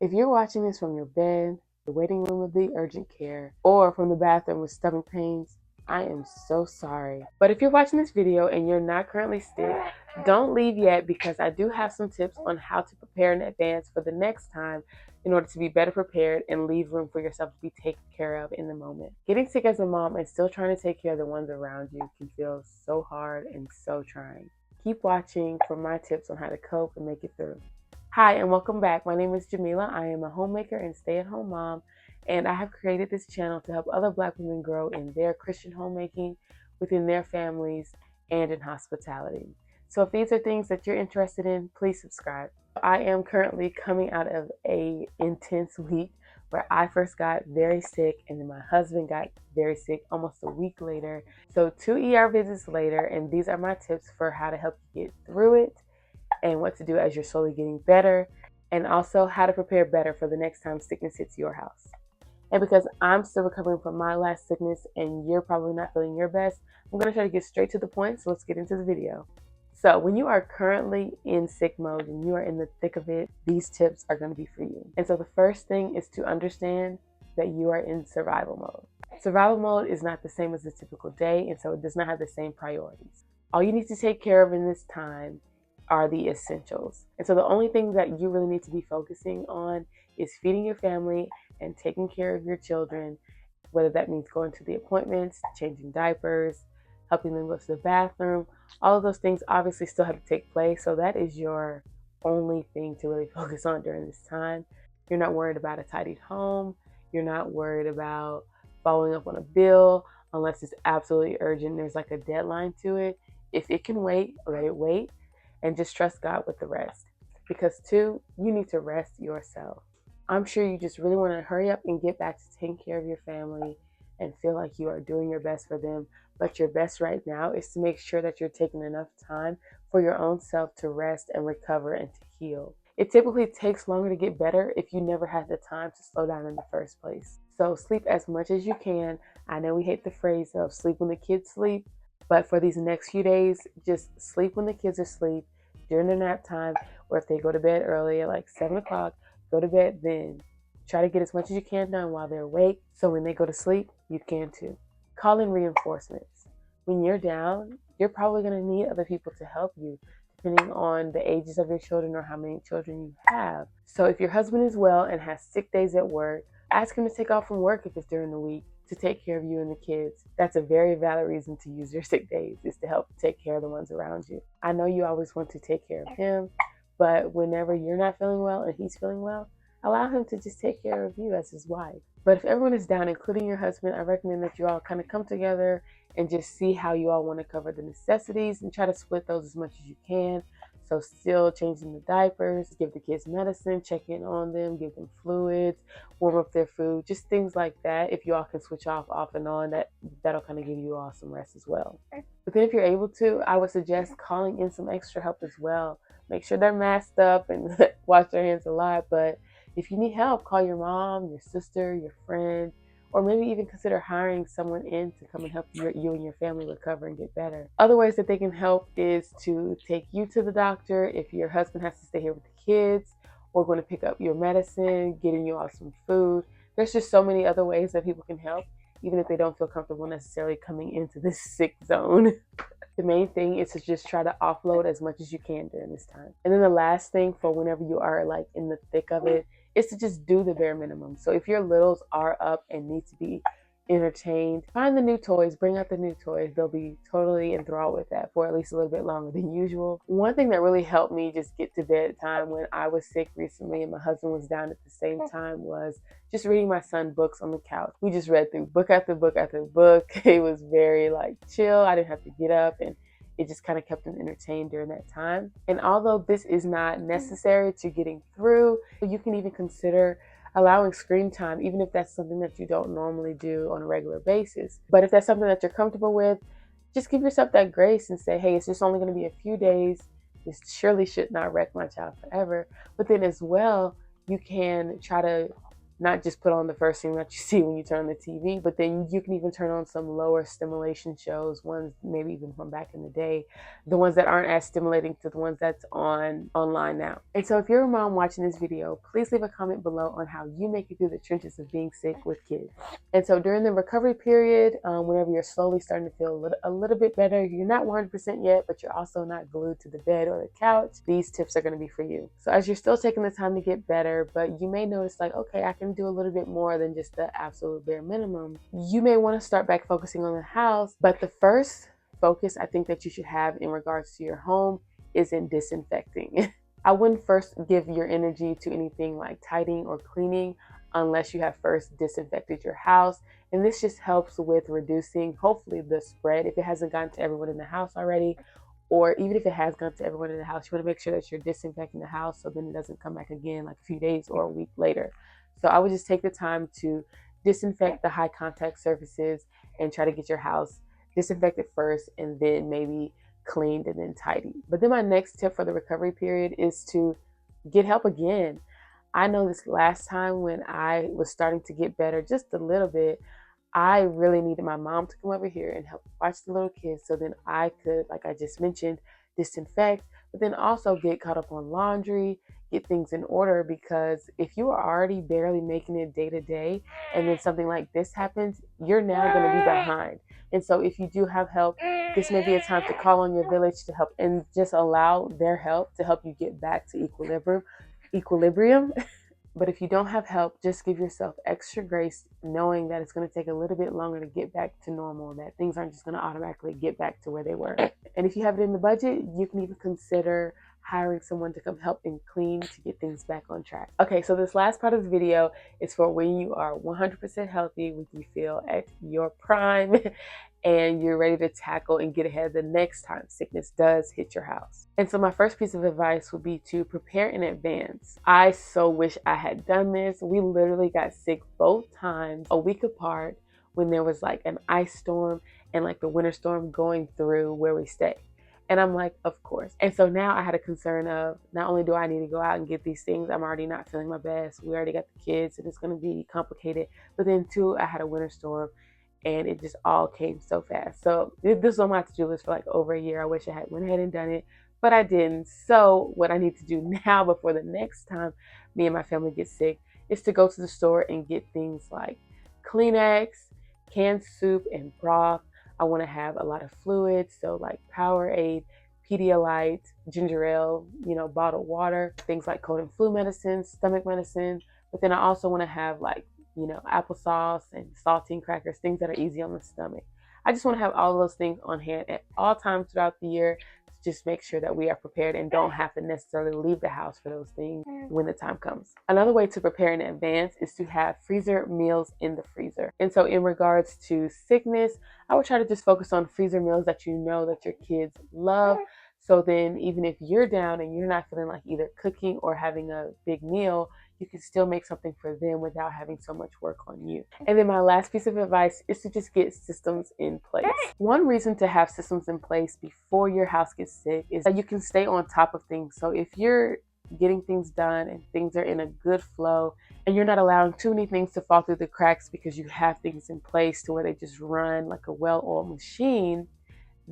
If you're watching this from your bed, the waiting room of the urgent care, or from the bathroom with stomach pains, I am so sorry. But if you're watching this video and you're not currently sick, don't leave yet because I do have some tips on how to prepare in advance for the next time in order to be better prepared and leave room for yourself to be taken care of in the moment. Getting sick as a mom and still trying to take care of the ones around you can feel so hard and so trying. Keep watching for my tips on how to cope and make it through. Hi and welcome back. My name is Jamila. I am a homemaker and stay-at-home mom, and I have created this channel to help other Black women grow in their Christian homemaking, within their families, and in hospitality. So if these are things that you're interested in, please subscribe. I am currently coming out of an intense week where I first got very sick and then my husband got very sick almost a week later. So 2 ER visits later, and these are my tips for how to help you get through it and what to do as you're slowly getting better, and also how to prepare better for the next time sickness hits your house. And because I'm still recovering from my last sickness and you're probably not feeling your best, I'm going to try to get straight to the point, so let's get into the video. So when you are currently in sick mode and you are in the thick of it, these tips are going to be for you. And so the first thing is to understand that you are in survival mode. Survival mode is not the same as a typical day, and so it does not have the same priorities. All you need to take care of in this time are the essentials. And so the only thing that you really need to be focusing on is feeding your family and taking care of your children, whether that means going to the appointments, changing diapers, helping them go to the bathroom. All of those things obviously still have to take place. So that is your only thing to really focus on during this time. You're not worried about a tidied home. You're not worried about following up on a bill unless it's absolutely urgent. There's like a deadline to it. If it can wait, let it wait. And just trust God with the rest. Because 2, you need to rest yourself. I'm sure you just really want to hurry up and get back to taking care of your family and feel like you are doing your best for them. But your best right now is to make sure that you're taking enough time for your own self to rest and recover and to heal. It typically takes longer to get better if you never had the time to slow down in the first place. So sleep as much as you can. I know we hate the phrase of sleep when the kids sleep, but for these next few days, just sleep when the kids are asleep during their nap time, or if they go to bed early at like 7 o'clock, go to bed then. Try to get as much as you can done while they're awake, so when they go to sleep, you can too. Call in reinforcements. When you're down, you're probably going to need other people to help you, depending on the ages of your children or how many children you have. So if your husband is well and has sick days at work, ask him to take off from work if it's during the week to take care of you and the kids. That's a very valid reason to use your sick days, is to help take care of the ones around you. I know you always want to take care of him, but whenever you're not feeling well and he's feeling well, allow him to just take care of you as his wife. But if everyone is down, including your husband, I recommend that you all kind of come together and just see how you all want to cover the necessities and try to split those as much as you can. So still changing the diapers, give the kids medicine, check in on them, give them fluids, warm up their food, just things like that. If you all can switch off and on, that'll kind of give you all some rest as well. But then if you're able to, I would suggest calling in some extra help as well. Make sure they're masked up and wash their hands a lot. But if you need help, call your mom, your sister, your friend, or maybe even consider hiring someone in to come and help you and your family recover and get better. Other ways that they can help is to take you to the doctor if your husband has to stay here with the kids, or going to pick up your medicine, getting you all some food. There's just so many other ways that people can help, even if they don't feel comfortable necessarily coming into this sick zone. The main thing is to just try to offload as much as you can during this time. And then the last thing for whenever you are like in the thick of it is to just do the bare minimum. So if your littles are up and need to be entertained, find the new toys, bring out the new toys. They'll be totally enthralled with that for at least a little bit longer than usual. One thing that really helped me just get to bedtime when I was sick recently and my husband was down at the same time was just reading my son books on the couch. We just read through book after book after book. It was very like chill. I didn't have to get up, and it just kind of kept him entertained during that time. And although this is not necessary to getting through, you can even consider allowing screen time, even if that's something that you don't normally do on a regular basis. But if that's something that you're comfortable with, just give yourself that grace and say, hey, it's just only going to be a few days. This surely should not wreck my child forever. But then as well, you can try to not just put on the first thing that you see when you turn on the TV, but then you can even turn on some lower stimulation shows, ones maybe even from back in the day, the ones that aren't as stimulating to the ones that's online now. And so if you're a mom watching this video, please leave a comment below on how you make it through the trenches of being sick with kids. And so during the recovery period, whenever you're slowly starting to feel a little bit better, you're not 100% yet, but you're also not glued to the bed or the couch, these tips are going to be for you. So as you're still taking the time to get better, but you may notice like, okay, I can do a little bit more than just the absolute bare minimum. You may want to start back focusing on the house, but the first focus I think that you should have in regards to your home is in disinfecting. I wouldn't first give your energy to anything like tidying or cleaning unless you have first disinfected your house. And this just helps with reducing, hopefully, the spread if it hasn't gotten to everyone in the house already. Or even if it has gone to everyone in the house, you want to make sure that you're disinfecting the house so then it doesn't come back again like a few days or a week later. So I would just take the time to disinfect the high contact surfaces and try to get your house disinfected first and then maybe cleaned and then tidy. But then my next tip for the recovery period is to get help again. I know this last time when I was starting to get better just a little bit, I really needed my mom to come over here and help watch the little kids so then I could, like I just mentioned, disinfect, but then also get caught up on laundry, get things in order, because if you are already barely making it day to day and then something like this happens, you're now going to be behind. And so if you do have help, this may be a time to call on your village to help and just allow their help to help you get back to equilibrium. But if you don't have help, just give yourself extra grace, knowing that it's going to take a little bit longer to get back to normal, that things aren't just going to automatically get back to where they were. And if you have it in the budget, you can even consider hiring someone to come help and clean to get things back on track. Okay, so this last part of the video is for when you are 100% healthy, when you feel at your prime and you're ready to tackle and get ahead the next time sickness does hit your house. And so my first piece of advice would be to prepare in advance. I so wish I had done this. We literally got sick both times a week apart when there was like an ice storm and like the winter storm going through where we stay. And I'm like, of course. And so now I had a concern of not only do I need to go out and get these things, I'm already not feeling my best. We already got the kids and it's going to be complicated. But then two, I had a winter storm and it just all came so fast. So this was on my to-do list for like over a year. I wish I had went ahead and done it, but I didn't. So what I need to do now before the next time me and my family get sick is to go to the store and get things like Kleenex, canned soup and broth. I want to have a lot of fluids, so like Powerade, Pedialyte, ginger ale, bottled water, things like cold and flu medicine, stomach medicine. But then I also want to have like, applesauce and saltine crackers, things that are easy on the stomach. I just want to have all of those things on hand at all times throughout the year to just make sure that we are prepared and don't have to necessarily leave the house for those things when the time comes. Another way to prepare in advance is to have freezer meals in the freezer. And so in regards to sickness, I would try to just focus on freezer meals that you know that your kids love. So then even if you're down and you're not feeling like either cooking or having a big meal, you can still make something for them without having so much work on you. And then my last piece of advice is to just get systems in place. One reason to have systems in place before your house gets sick is that you can stay on top of things. So if you're getting things done and things are in a good flow and you're not allowing too many things to fall through the cracks because you have things in place to where they just run like a well-oiled machine,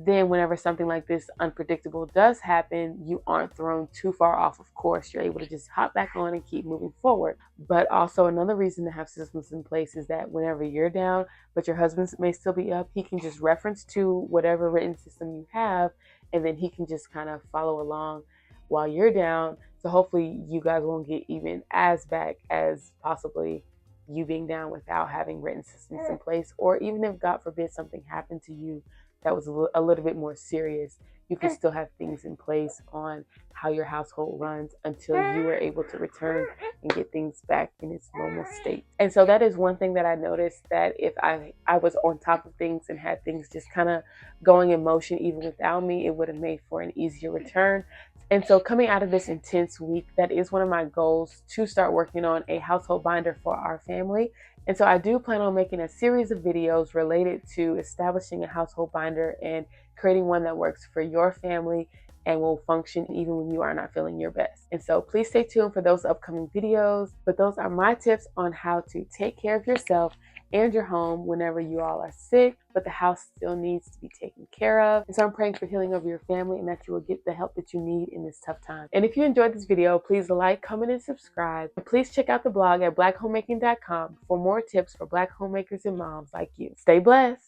then whenever something like this unpredictable does happen, you aren't thrown too far off of course. You're able to just hop back on and keep moving forward. But also another reason to have systems in place is that whenever you're down, but your husband may still be up, he can just reference to whatever written system you have, and then he can just kind of follow along while you're down. So hopefully you guys won't get even as bad as possibly you being down without having written systems in place. Or even if, God forbid, something happened to you that was a little bit more serious, you can still have things in place on how your household runs until you are able to return and get things back in its normal state. And so that is one thing that I noticed, that if I was on top of things and had things just kind of going in motion even without me, it would have made for an easier return. And so coming out of this intense week, that is one of my goals, to start working on a household binder for our family. And so I do plan on making a series of videos related to establishing a household binder and creating one that works for your family and will function even when you are not feeling your best. And so please stay tuned for those upcoming videos. But those are my tips on how to take care of yourself and your home whenever you all are sick, but the house still needs to be taken care of. And so I'm praying for healing over your family and that you will get the help that you need in this tough time. And if you enjoyed this video, please like, comment, and subscribe. And please check out the blog at blackhomemaking.com for more tips for Black homemakers and moms like you. Stay blessed.